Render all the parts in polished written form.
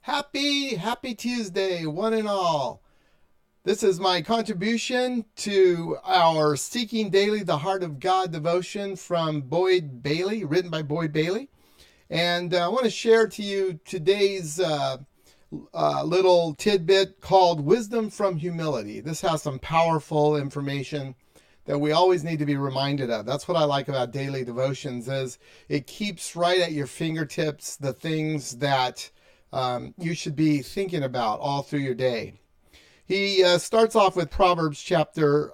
Happy Tuesday, one and all. This is my contribution to our Seeking Daily the Heart of God devotion from Boyd Bailey, written by Boyd Bailey. And I want to share to you today's little tidbit called Wisdom from Humility. This has some powerful information that we always need to be reminded of. That's what I like about daily devotions, is it keeps right at your fingertips the things that you should be thinking about all through your day. He starts off with Proverbs chapter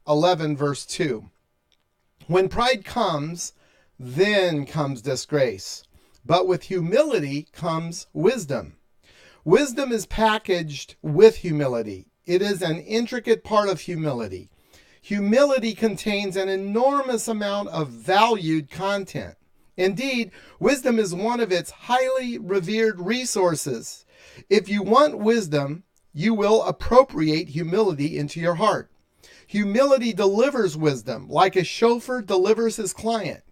11, verse 2. When pride comes, then comes disgrace, but with humility comes wisdom. Wisdom is packaged with humility. It is an intricate part of humility. Humility contains an enormous amount of valued content. Indeed, wisdom is one of its highly revered resources. If you want wisdom, you will appropriate humility into your heart. Humility delivers wisdom like a chauffeur delivers his client.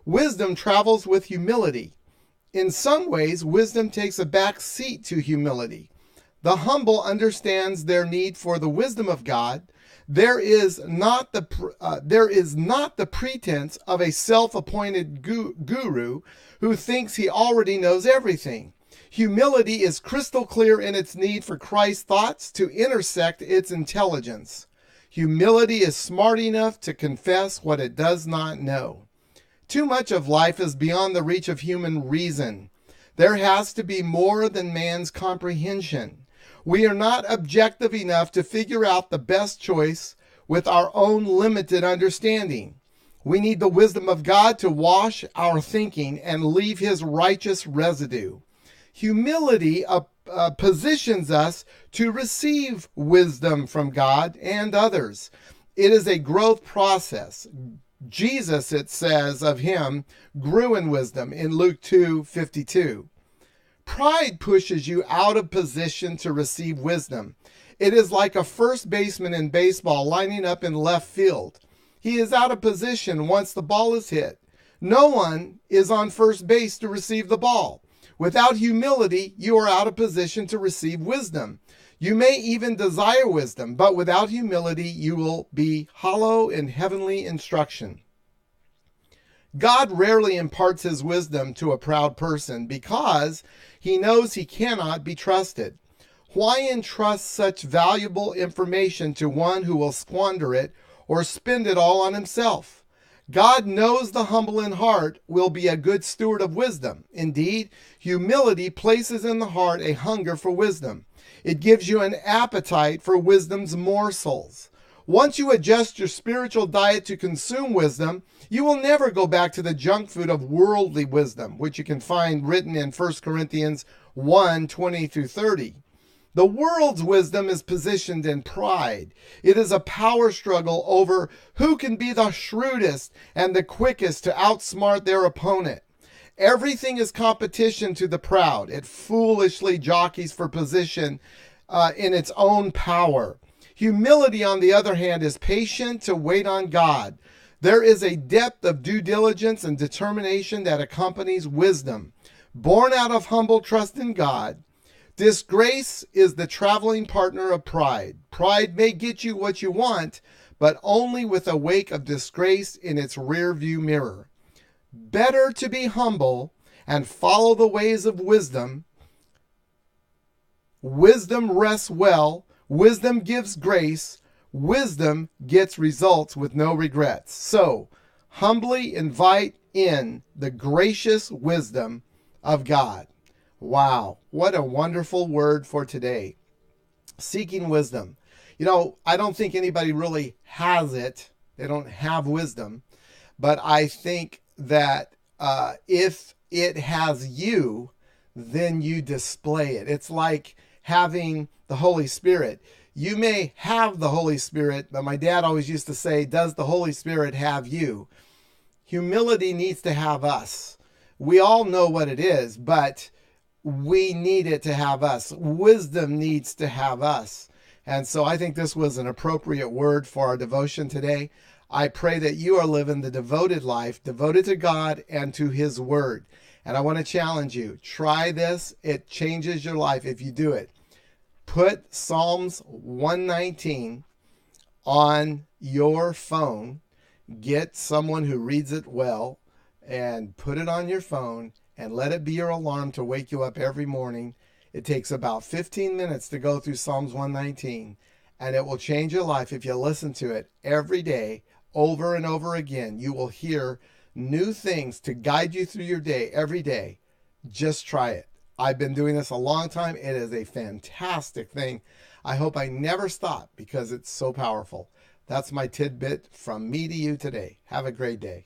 Wisdom travels with humility. In some ways, wisdom takes a back seat to humility. The humble understands their need for the wisdom of God. There is not the pretense of a self-appointed guru who thinks he already knows everything. Humility is crystal clear in its need for Christ's thoughts to intersect its intelligence. Humility is smart enough to confess what it does not know. Too much of life is beyond the reach of human reason. There has to be more than man's comprehension. We are not objective enough to figure out the best choice with our own limited understanding. We need the wisdom of God to wash our thinking and leave his righteous residue. Humility positions us to receive wisdom from God and others. It is a growth process. Jesus, it says of him, grew in wisdom in Luke 2:52. Pride pushes you out of position to receive wisdom. It is like a first baseman in baseball lining up in left field. He is out of position once the ball is hit. No one is on first base to receive the ball. Without humility, you are out of position to receive wisdom. You may even desire wisdom, but without humility, you will be hollow in heavenly instruction. God rarely imparts his wisdom to a proud person because he knows he cannot be trusted. Why entrust such valuable information to one who will squander it or spend it all on himself? God knows the humble in heart will be a good steward of wisdom. Indeed, humility places in the heart a hunger for wisdom. It gives you an appetite for wisdom's morsels. Once you adjust your spiritual diet to consume wisdom, you will never go back to the junk food of worldly wisdom, which you can find written in 1 Corinthians 1:20-30. The world's wisdom is positioned in pride. It is a power struggle over who can be the shrewdest and the quickest to outsmart their opponent. Everything is competition to the proud. It foolishly jockeys for position in its own power. Humility, on the other hand, is patient to wait on God. There is a depth of due diligence and determination that accompanies wisdom, born out of humble trust in God. Disgrace is the traveling partner of pride. Pride may get you what you want, but only with a wake of disgrace in its rearview mirror. Better to be humble and follow the ways of wisdom. Wisdom rests well. Wisdom gives grace. Wisdom gets results with no regrets. So, humbly invite in the gracious wisdom of God. Wow, what a wonderful word for today. Seeking wisdom. You know, I don't think anybody really has it. They don't have wisdom. But I think that if it has you, then you display it. It's like having the Holy Spirit. You may have the Holy Spirit, but my dad always used to say, does the Holy Spirit have you? Humility needs to have us. We all know what it is, but we need it to have us. Wisdom needs to have us. And so I think this was an appropriate word for our devotion today. I pray that you are living the devoted life, devoted to God and to his word. And I want to challenge you. Try this. It changes your life if you do it. Put Psalms 119 on your phone. Get someone who reads it well and put it on your phone and let it be your alarm to wake you up every morning. It takes about 15 minutes to go through Psalms 119, and it will change your life if you listen to it every day, over and over again. You will hear new things to guide you through your day every day. Just try it. I've been doing this a long time. It is a fantastic thing. I hope I never stop because it's so powerful. That's my tidbit from me to you today. Have a great day.